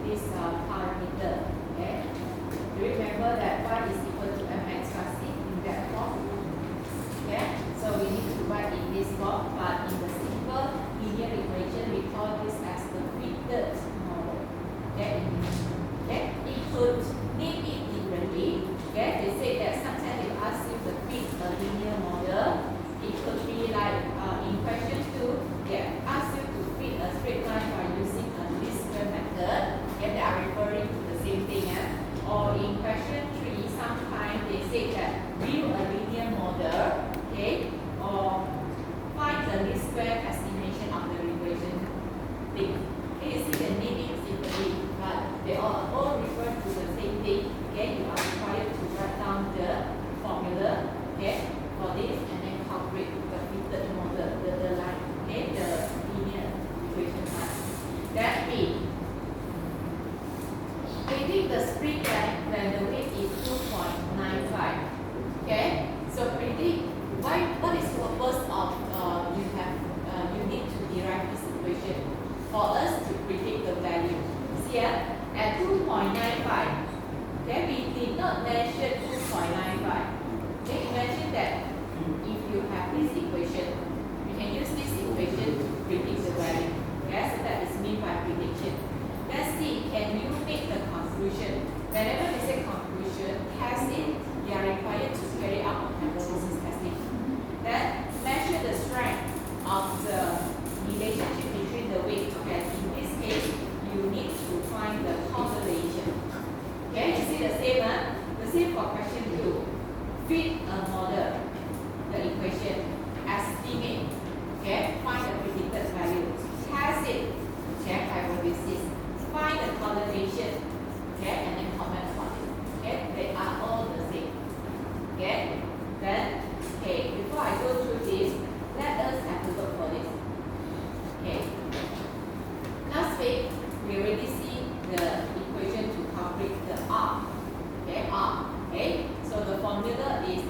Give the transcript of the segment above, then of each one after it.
this parameter. Okay. Do you remember that y is equal to mx plus c in that form? Okay. So we need to write in this form, but in the simple linear equation, we call this as the fitted model. Okay. Okay. It could name it differently. Okay. They say that sometimes they ask you to fit a linear model. It could be like in question 2, they ask you to fit a straight line by using a least square method, and they are referring to the same thing. Or in question 3, sometimes they say that build a linear model, okay, or find the least square estimation of the regression thing. Okay, you see the naming simply, but they all refer to the same thing. Okay, you are required to write down the formula, okay, for this, and then calculate the fitted model, the line, okay, the linear equation line. That means predict the spring length when the weight is 2.95. Okay, so predict what is the purpose of you need to derive this equation for us to predict the value. See at 2.95. Okay, we did not mention 2.95. Okay, imagine that if you have this equation, you can use this equation to predict the value. Okay, so that is meant by prediction. Let's see, can you make the conclusion? Whenever we say conclusion, test it, you are required to carry out a hypothesis testing. Then measure the strength of the relationship between the weight. Okay, in this case, you need to find the correlation. Okay, you see the same, the same for question 2. Fit a model, the equation, estimate, okay, find the predicted value, test it, check hypothesis, find the correlation, okay, and then comment on it. Okay, they are all the same. Okay, then, okay, before I go through this, let us have a look for this. Okay, last week we already see the equation to calculate the R. Okay, R. Okay, so the formula is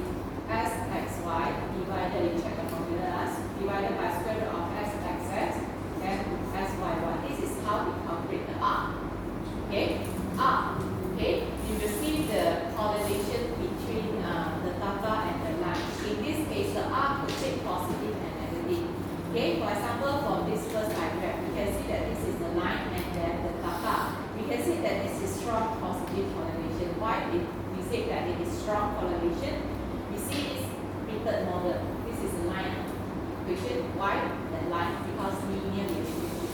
sxy divided, you check the formula as divided by square root of sxx and syy. This is how we calculate the R. Okay, R. Okay, you will see the correlation between the data and the line. In this case, the R could take positive and negative. Okay, for example, from this first diagram, we can see that this is the line and then the data. We can see that this is strong positive correlation. Why we say that it is strong correlation? We see this fitted model. This is a line equation. Why that line? Because linear relationship.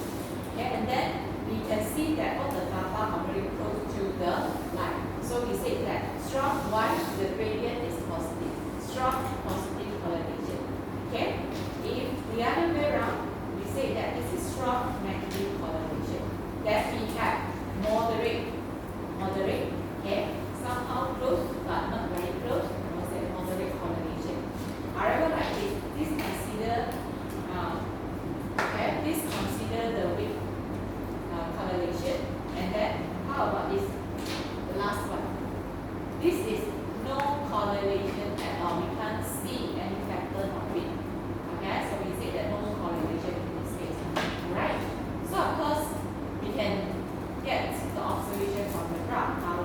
Okay, and then we can see that all the data are very close to the line. So we say that strong y, the gradient is positive. Strong positive correlation. Okay? If the other way around, we say that this is strong negative correlation. That we have moderate, okay? Somehow close, but not very close. I will say moderate correlation. However, like this, please consider, okay, please consider the weight correlation, and then how about this? The last one. This is no correlation at all. We can't see any pattern of it. Okay, so we say that no correlation in this case. Right? So of course we can get the observation from the graph. However,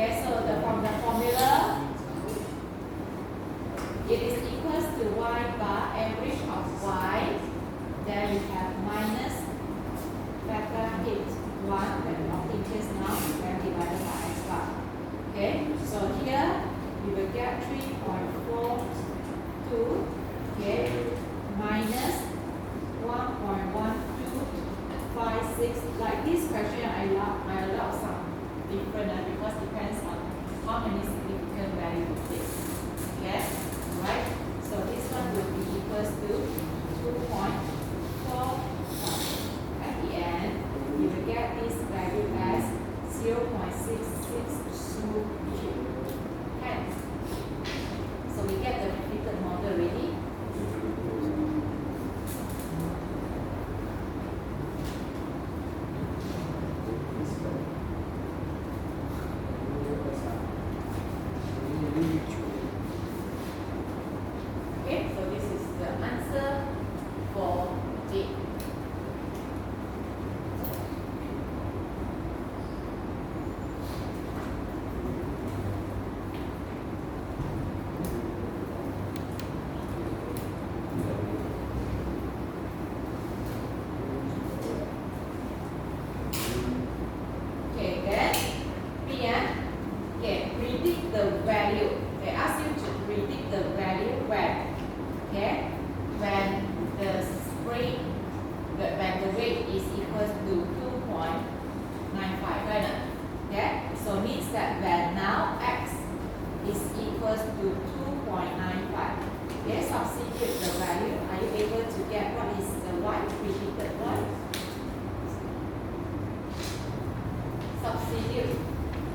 Okay, so from the formula, it is equals to y bar average of y. Then we have minus factor h1 that we often just now, then divided by x bar. Okay, so here we will get 3.42, okay, minus 1.1256. Like this question, I allow some different because depends on how many significant value you take. Okay, right? So this one will be equals to 2.4. At the end, we will get this value as 0.6623. Hence, so we get the repeated model ready. Okay, so this is the answer for D. Okay, then B, okay, predict the value. They ask you to predict the value when, okay, when the spring, when the weight is equal to 2.95, right? Okay, so means that when now x is equal to 2.95, okay, substitute the value. Are you able to get what is the y predicted one? Substitute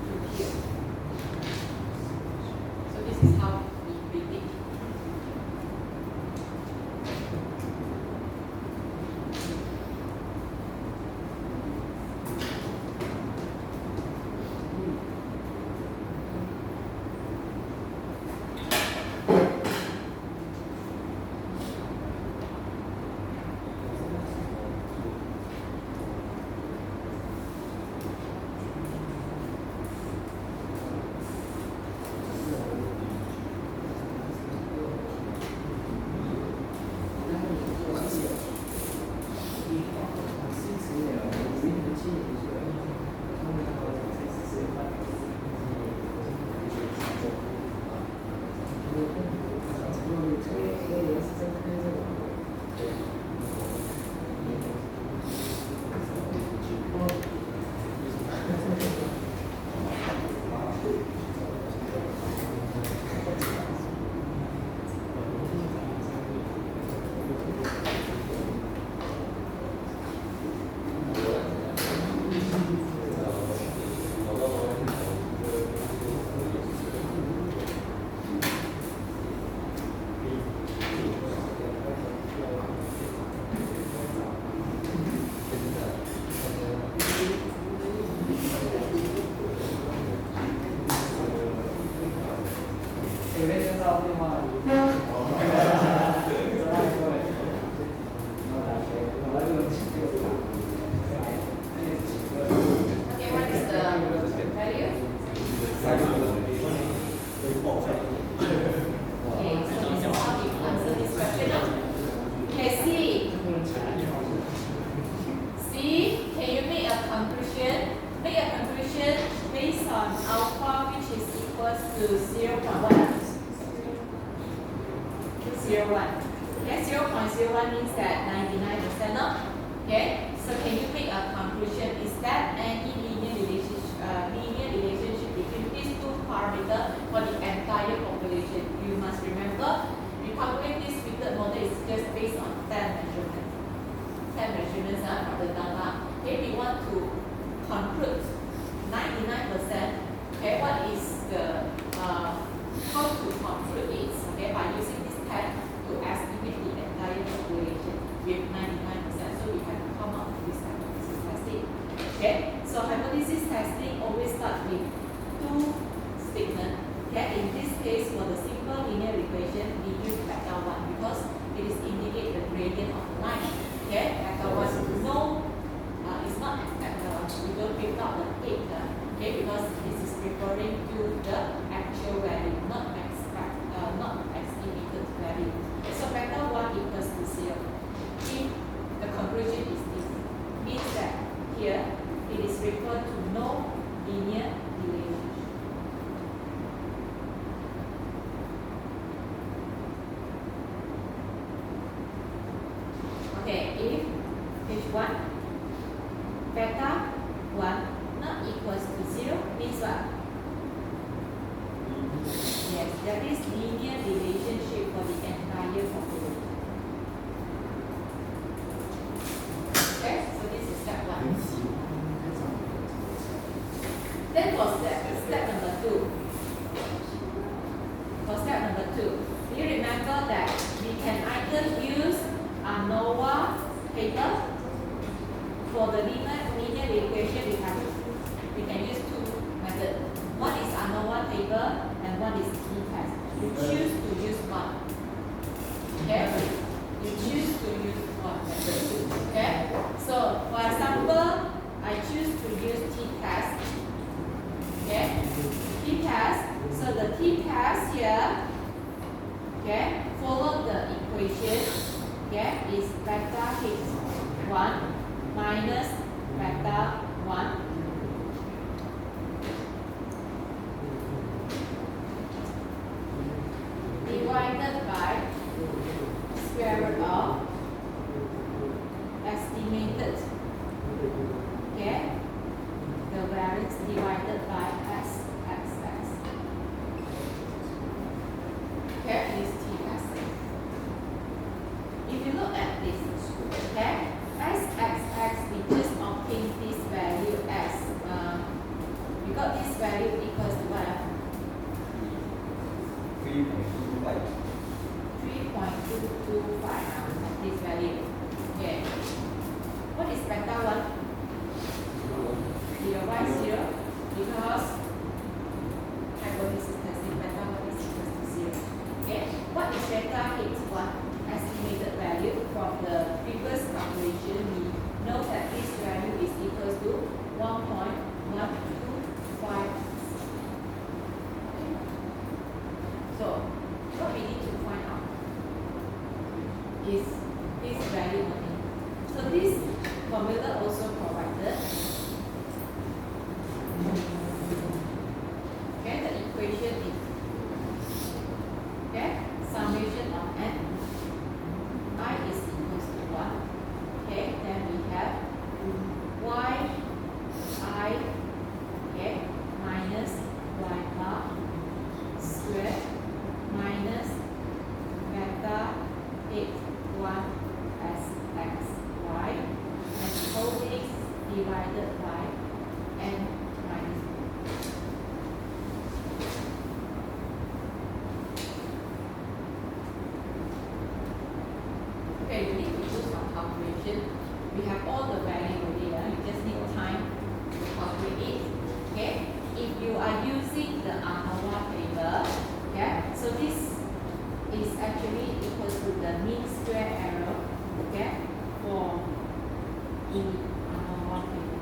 to here. So this is how we predict. Okay, what is the value? Okay, so this is how you answer this question now. Okay, C, can you make a conclusion? Make a conclusion based on alpha, which is equals to 0.1. 0.01. Okay, 0.01 means that 99%, no? Okay, so can you make a conclusion? Is that any linear relationship between these two parameters for the entire population? You must remember, we calculate this fitted model is just based on 10 measurements. 10 measurements from the data. If we want to conclude 99%, okay, what is the how to conclude it? Okay, by using this test to estimate the entire population with 99%. So we have to come up with this hypothesis testing. Okay, so hypothesis testing always starts with two statements. Okay, in this case, for the simple linear equation, we use vector 1 because it is indicate the gradient of the line. Okay, vector 1 no, it's not vector 1. We don't break out the 8. Okay, because this is referring to the actual value, not estimated value. So beta 1 equals to 0. If the conclusion is this, means that here it is referred to no linear relationship. Okay, if H1 beta 1 not equals to 0 means what? Yes, that is linear relationship for the entire population. Okay, so this is step 1. Then for step number 2. For step number 2, do you remember that we can either use ANOVA paper for the linear equation? We can use two methods. One is ANOVA table and one is t-test. You choose to use one. Okay? You choose to use one method. Okay? So for example, I choose to use t-test. Okay? T-test. So the t-test here, okay, follow the equation. Okay, is beta H1 minus beta 1 divided by square root of estimated, okay, the variance divided by x. Okay, is t-test. If you look at this, okay, x, we just obtain this value as, we got this value equals to what? 3.25. 3.225 this value. Okay. What is beta 1? 0. Why 0? Because hypothesis testing beta 1 is equals to 0. Okay. What is beta H1? Estimated value from the previous calculation. We know that this value is equals to 1.125. So what we need to find out is this value only. So this formula also provided. Okay, the equation is, okay, summation of n I is equals to 1. Okay, then we have y I, okay, minus y bar square minus beta H1 as xy and whole is divided by n minus 1. Okay, you need to do some calculation. We have all the value already. You just need time to calculate it. Okay, if you are using the ANOVA table, okay, so this is actually equal to the mean square error, okay, for in ANOVA table.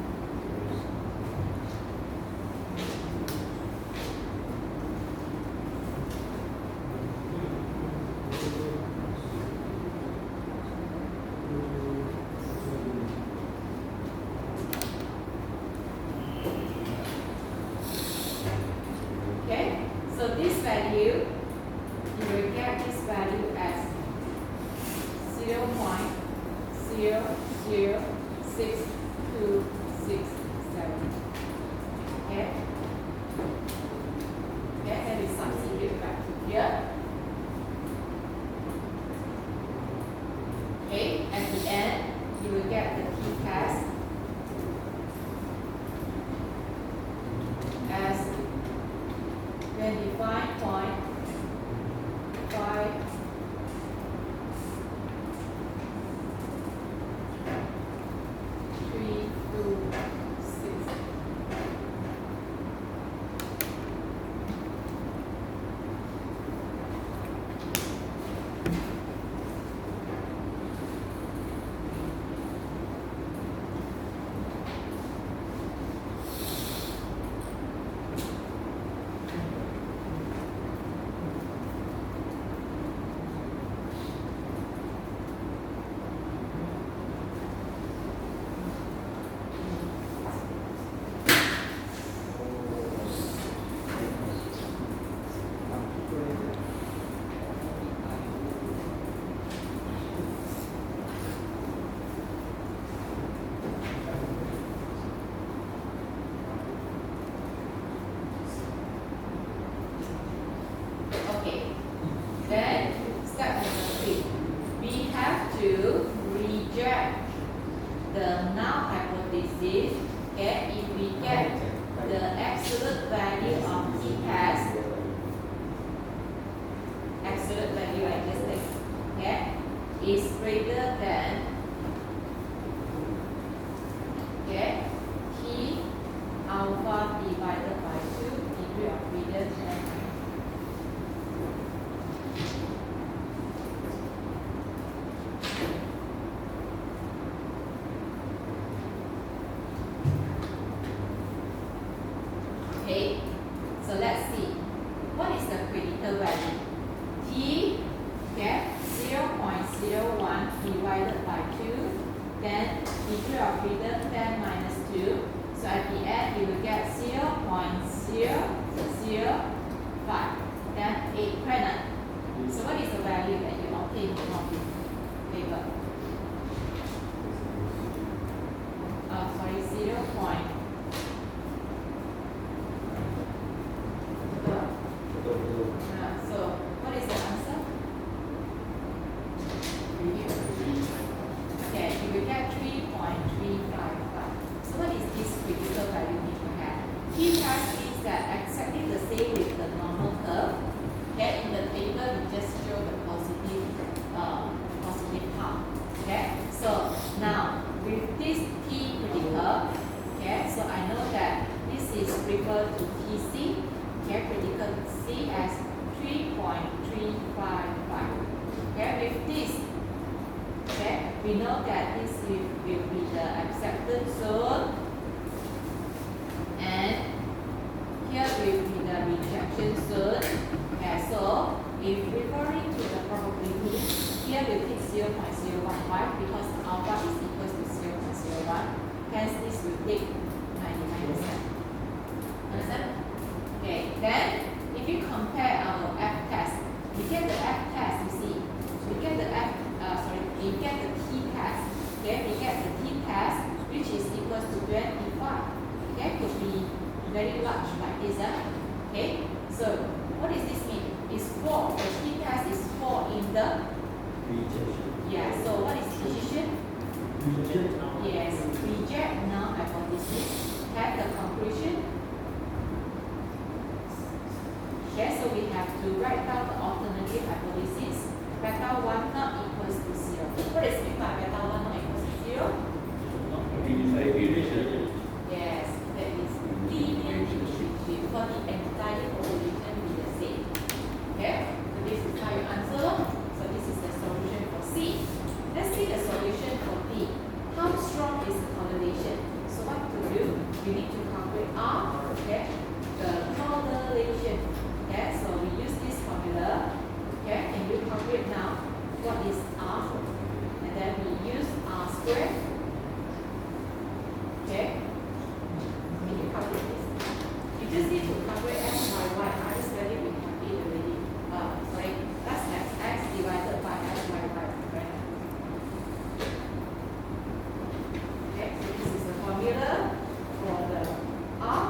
this. Okay, if we get the absolute value of t test, absolute value I just take, okay, is greater than, okay, t alpha divided by 2 degree of freedom and okay, so let's see what is the critical value. T, okay, 0.01 divided by 2, then degree of freedom 10 minus 2. So at the end you will get 0.005, then 8 quadrant. So what is the value that you obtain from this paper? Sorry, 0. So what is the answer? Okay, you will get 3.355. So what is this critical value need to have? T test means that exactly the same with the normal curve. Okay, in the table we just show the positive part. Okay, so now with this T critical, okay, so I know that this is referred to TC. Okay, critical C as 3.355. Okay, with this, okay, we know that this will be the acceptance zone, and here will be the rejection zone. Okay, so if referring to the probability, here we take 0.015 because alpha is equal to 0.01. Hence, this will take 99%. Understand? Okay, then if you compare our F test, we get the F test, you see, we get the we get the T test, okay, we get the T test which is equal to 25, okay, could be very large like this, okay, so what does this mean? It's 4, the T test is 4 in the Rejection. yeah, so what is decision? Yes, reject null hypothesis, have the conclusion. Okay, so we have to write down the alternative hypothesis. Beta 1 not equals to 0. What is mean by beta 1 not equals to 0? Yes, that is linear distribution for the entire population be the same. Okay, so this is how you answer. So this is the solution for C. Let's see the solution for D. How strong is the correlation? So what to do? You need to calculate R, okay, the correlation. Okay, so we use this formula. Okay, can you calculate now what is R? And then we use R squared. Okay, can you calculate this? You just need to calculate x, y, y. R is value we have it already. Sorry, that's x divided by x, y, y. Right? Okay, so this is the formula for the R.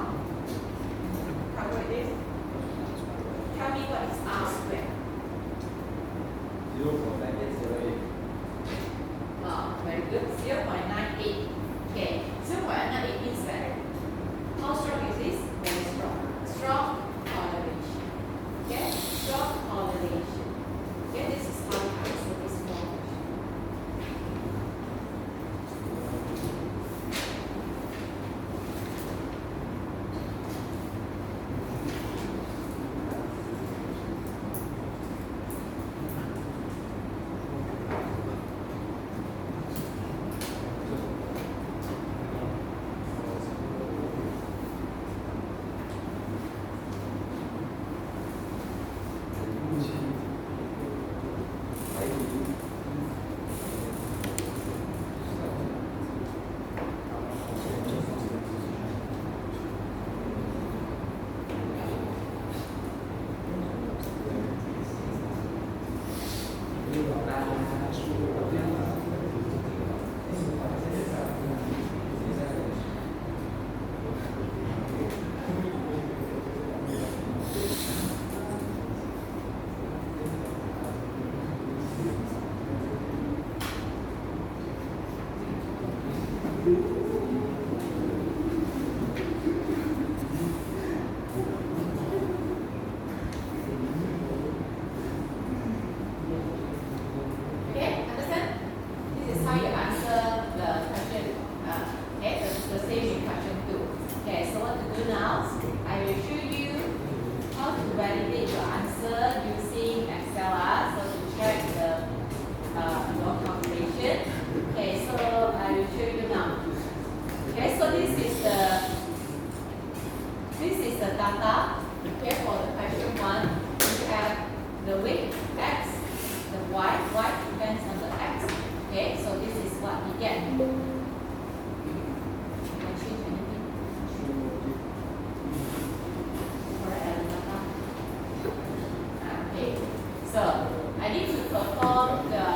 Okay, so what to do now? I will show you how to validate your answer using Excel. So to check the your calculation. Okay, so I will show you now. Okay, so this is the data. Okay, for the question 1, we have the weight x, the y depends on the x. Okay, so this is what we get. Can I change anything? Correct, data. Okay, so I need to perform the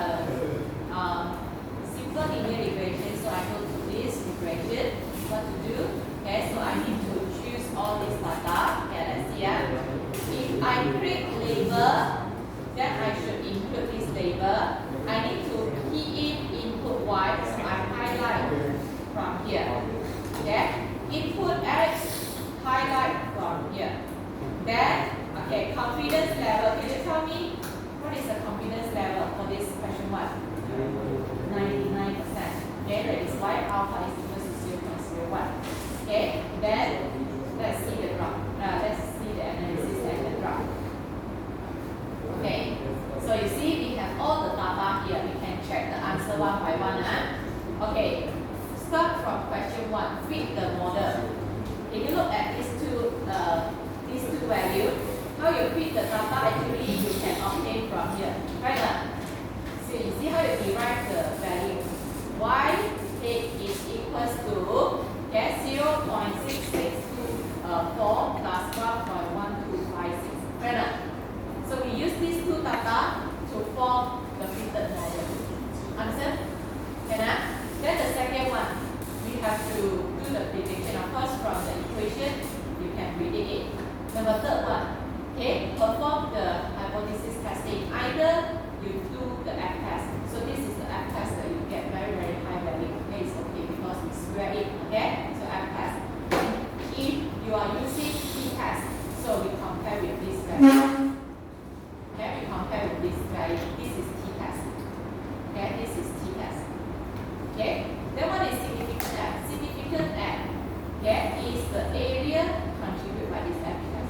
simple linear regression. So I go to this regression. What to do? Okay, so I need to choose all these data. Okay, let's see. If I create label, then I should include this label. I need to key in input y, so I highlight from here. Okay, input x, highlight from here. Then, okay, confidence level. Can you tell me what is the confidence level for this question 1? 99%. Okay, that is y alpha is equal to 0.01. Okay, then let's see the graph. Let's see the analysis and the graph. Okay, so you see we have all the data here. We can check the answer one by one. Okay, start from question 1. Fit the model. If you look at these two values, how you fit the data actually you can obtain from here, right? So you see how you derive the value. Y is equals to 0.6624 plus 1.1256. Right? So we use these two data to form the fitted model. Understand? Then the second one, we have to do the prediction. Of course, from the equation, you can predict it. Number third one, okay, perform the hypothesis testing. Either you do the F test. So this is the F test that you get very, very high value. Okay, it's okay because we square it. Okay, so F test. If you are using t-test, so we compare with this value. Okay, we compare with this value. This is t-test. Okay, this is t-test. Okay, then what is significant F? Significant F, okay, is the area contributed by this F test.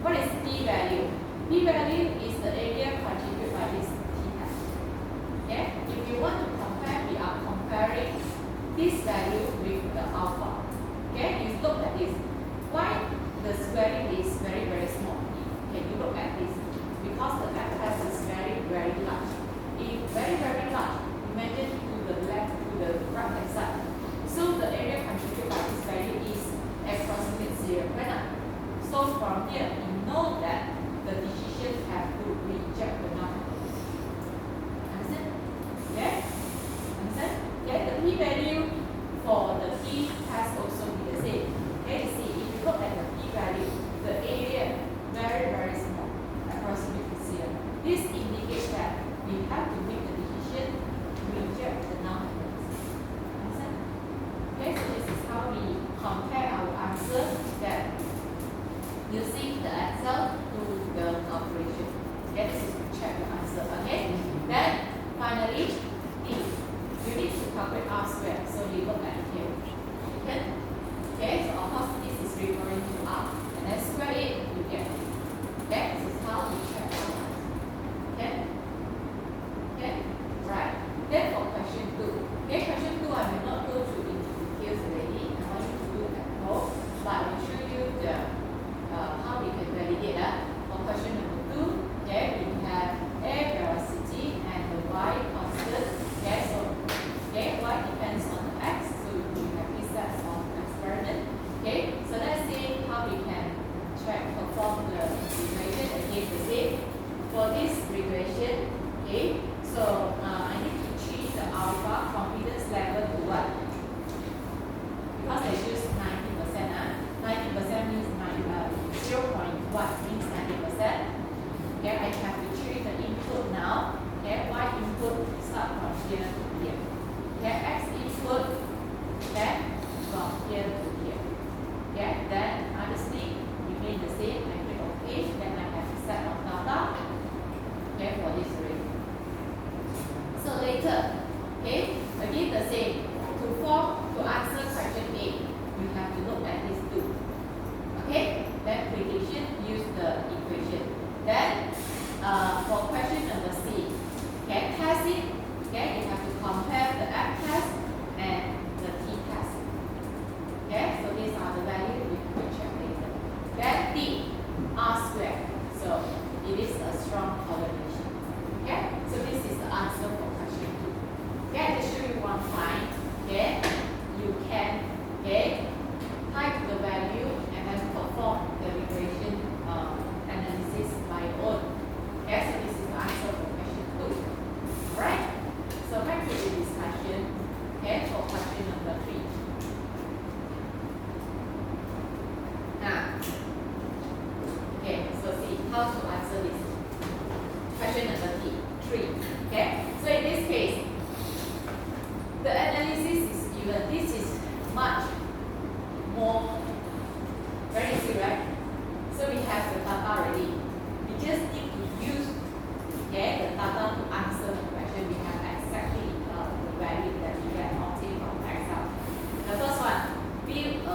What is p-value? P-value is the area contributed by this t-test. Okay, if you want to compare, we are comparing this value with the alpha. Okay, you look at this. Why the squaring is very, very small? Okay, you look at this. Because the F test is very, very large. If very, very large, imagine to the left, to the right hand side. So the area contributed by this value is approximately 0. Right? So from here, you know that the decision have to reject the number. Understand? Yeah? Understand? Yeah, the p-value for the t-test also be the same. Okay, see, if you look at the p-value, the area very, very small, approximately 0. This indicates that we have to make the decision to reject the number. Understand? Okay, so this is how we compare our answer that using the Excel to the calculation. Okay, this is to check the answer. Okay, then finally, D, you need to calculate R squared. So you look at it here. Okay, so of course this is referring to R, and then square it, you get it. Okay, this is how we check the answer. Okay, okay, right. Then for question 2. Okay, question 2 I will not go through into details already. I want you to do it at home, but I will show you the how we can validate that. For question number 2, okay, we have air velocity and the y constant. Okay, so okay, y depends on the x, so we have these sets of experiment. Okay, so let's see how we can perform the regression again the same. For this regression, okay, so I need to change the alpha confidence level to what? Because I use 90%. 90% means 0.1 means 90%. Okay, I have to change the input now. Okay, y input start from here to here. Okay, x input then from here to here. Okay, then other thing remain the same. I click OK, then I have a set of data. Okay, for this array. So later, okay, again the same. To answer question 8, you have to look at these two.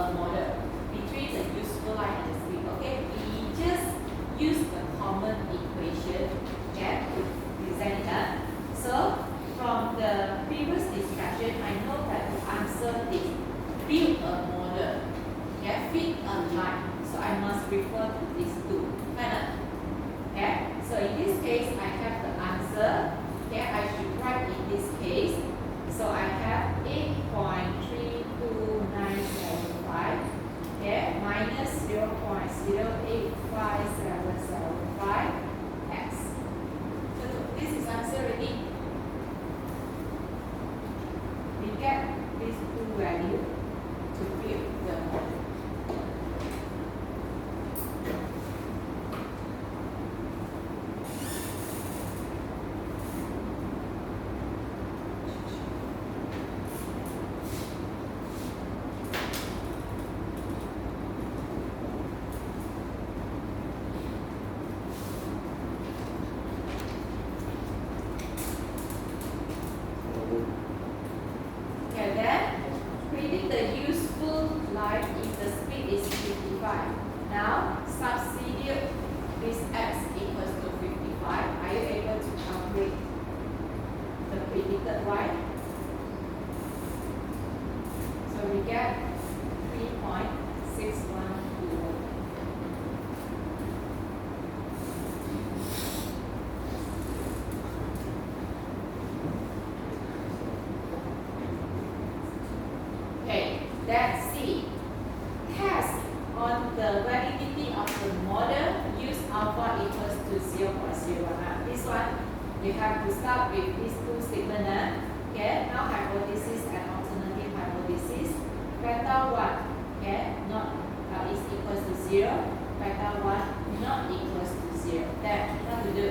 a model between the useful life and the speed. Okay, we just use the common equation, okay, to present it. So from the previous discussion, I know that the answer is build a model, okay, fit a line. So I must refer to these two. Okay, so in this case, I have the answer. Okay, I should write in this case. So I have 8.329775, okay, minus 0.085775 x. So this is answer already. We get these two values to build the model. Okay, then predict the useful life if the speed is 55. Now substitute this x equals to 55. Are you able to calculate the predicted y? So we get 3.612. Okay, that's C. Test on the validity of the model, use alpha equals to 0.01. This one, you have to start with these two statements. Okay, now hypothesis and alternative hypothesis. Beta 1, okay, not is equals to 0. Beta 1 not equals to 0. Then what to do?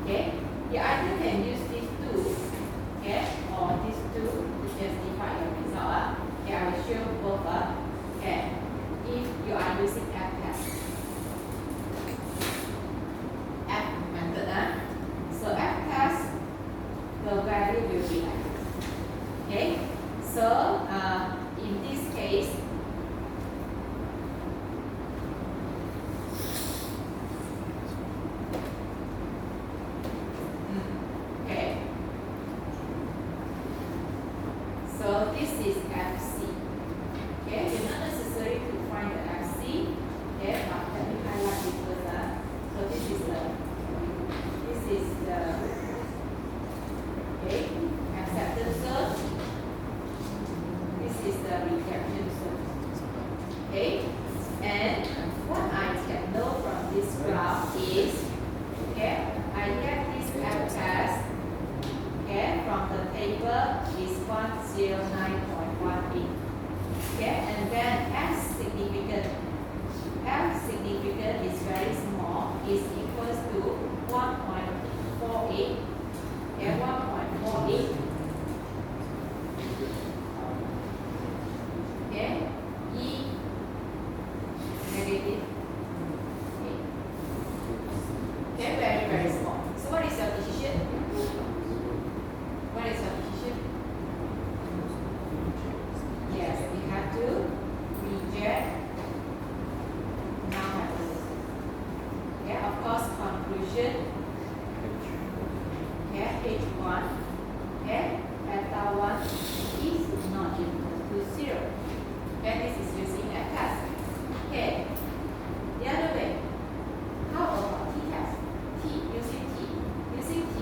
Okay, you either can use these two, okay, or these two to justify your result. Okay, I will show both. Okay, if you are using F test, F method. So F test, the value will be like this. Okay, so in this case, okay. So this is FC. Okay, it's not necessary to find the FC. Okay, but let me highlight it further. So this is the okay, acceptance zone. This is the rejection zone. Okay, and what I can know from this graph is, okay, I get this F test. Okay, from the table is 109.18. Okay, and then F significant is very small, is equals to 1.48. Okay, 1.48. Okay, E negative. Okay, very, very small. So what is your decision? What is your decision? Yes, we have to reject null hypothesis. Okay, of course, conclusion. Okay, H1. Okay, beta 1 is not equal to 0. Okay, this is using a test. Okay, the other way. How about t-test? Using T,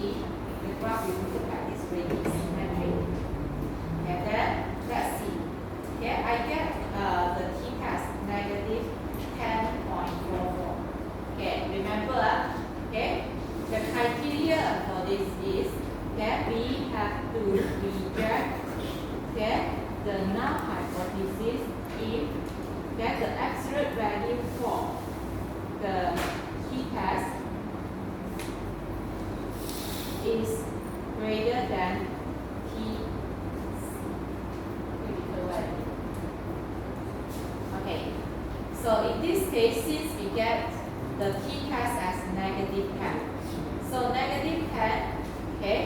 the graph will look like this way, symmetric. And then let's see. Okay, I get the t-test negative 10.44. Okay, remember, okay, the criteria for this is that we have to reject, okay, the null hypothesis if that the absolute value for the t-test is greater than t critical value. Okay, so in this case, since we get the t-test as negative 10, so negative 10, okay,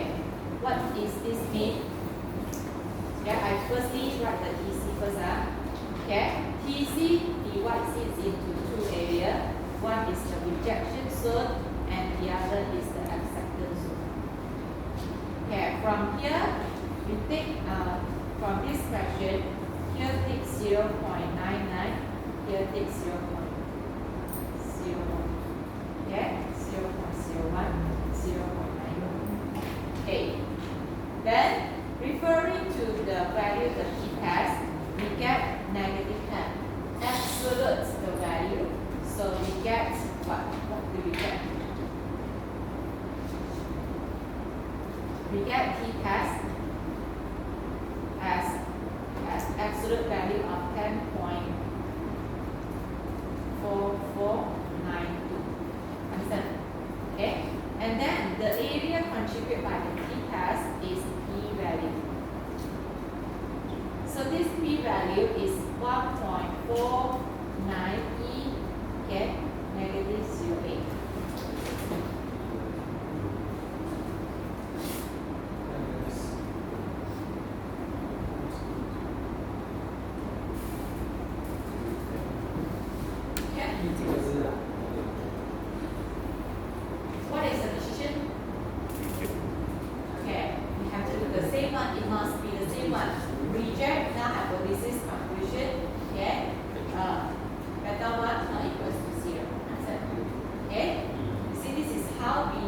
what is this mean? Yeah, I firstly write the EC first. Okay, TC divides it into two areas. One is the rejection zone and the other is the acceptance zone. Okay, from here we take from this question, here take 0.99, here take 0.01. Okay, 0.01, 0.91. Okay. Then referring to the value the t-test, we get negative 10. Absolute the value, so we get what? What do we get? We get t-test as absolute value of 10.4492. Understand? Okay? And then the area contributed by the t-test is p-value. So this p-value is 1.49e, okay, negative 0.8. What is the decision? Okay, we have to do the same one. It must be the same one. Reject, now hypothesis conclusion. Okay, beta 1 not equals to 0. Answer. Okay, you see this is how we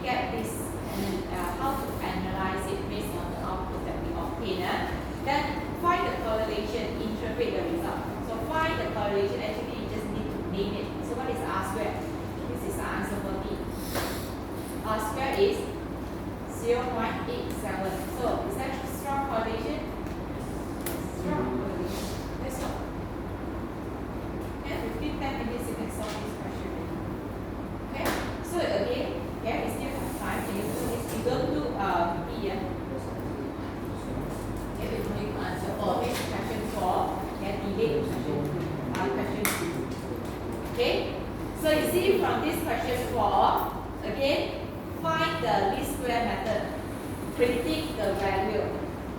get this and how to analyze it based on the output that we obtain. Then find the correlation, interpret the result. So find the correlation, actually you just need to name it. So what is R squared? This is our answer for B. R squared is 0.87. So is that strong correlation? Strong correlation. Let's go. And within 10 minutes you can solve this question. Okay? So again, okay, we still have time. Can you do this? We don't do B, yeah? Okay, we're going to answer for this question 4 and delay question 2. Okay? So you see from this question 4, again, find the least square method. Predict the value.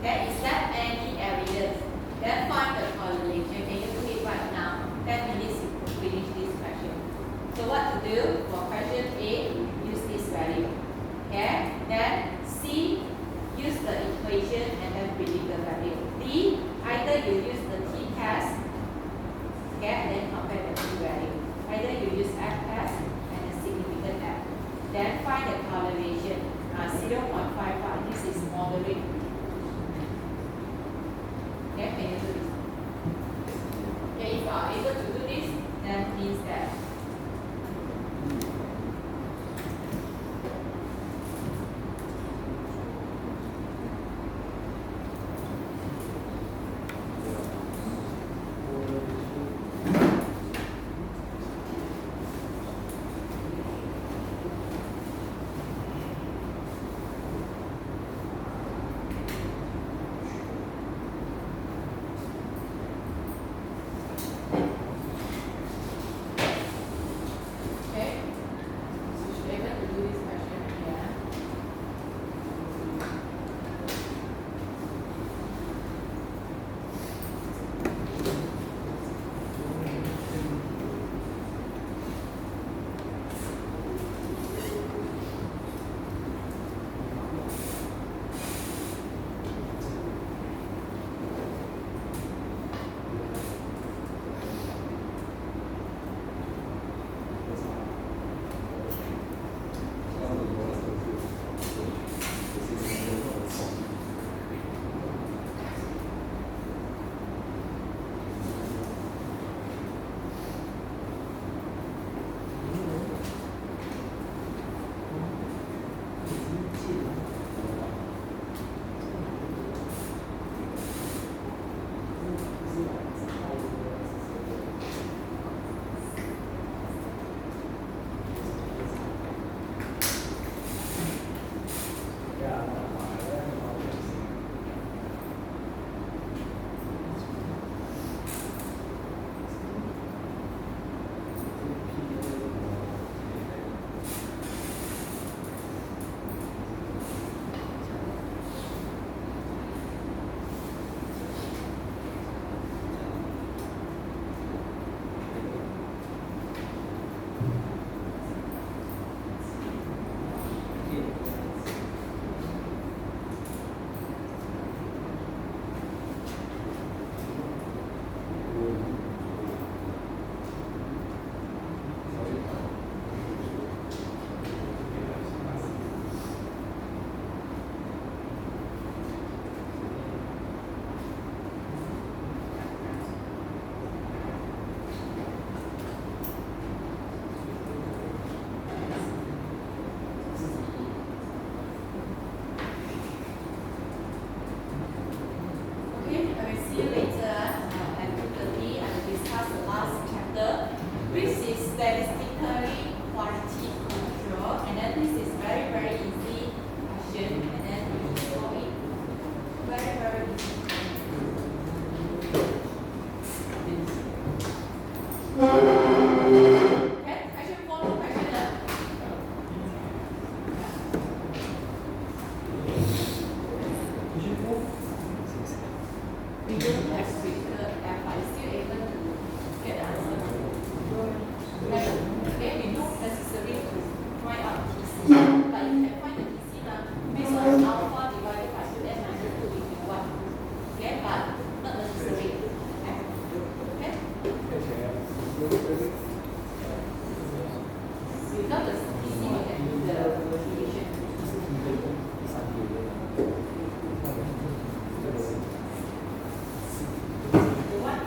There is that any evidence. Then find the correlation. Can you do it right now? 10 minutes you finish this question. So what to do for question A? Use this value. Okay? Then C, use the equation and then predict the value. D, either you use the t-test, okay, and then compare the p-value. Either you use f-test and a significant f. Then find the correlation. 0.55. This is moderate. Okay, can you do this? Okay, if you are able to do this, then means that Okay, question 4, no question left. We don't have critical F, but still able to get the answer. Okay, we don't necessarily to find out TC, but you can find the TC now based on alpha divided by 2n minus 2 if you want. Okay, but not necessarily F. Okay? Without the TC, we can do the multiplication. The one,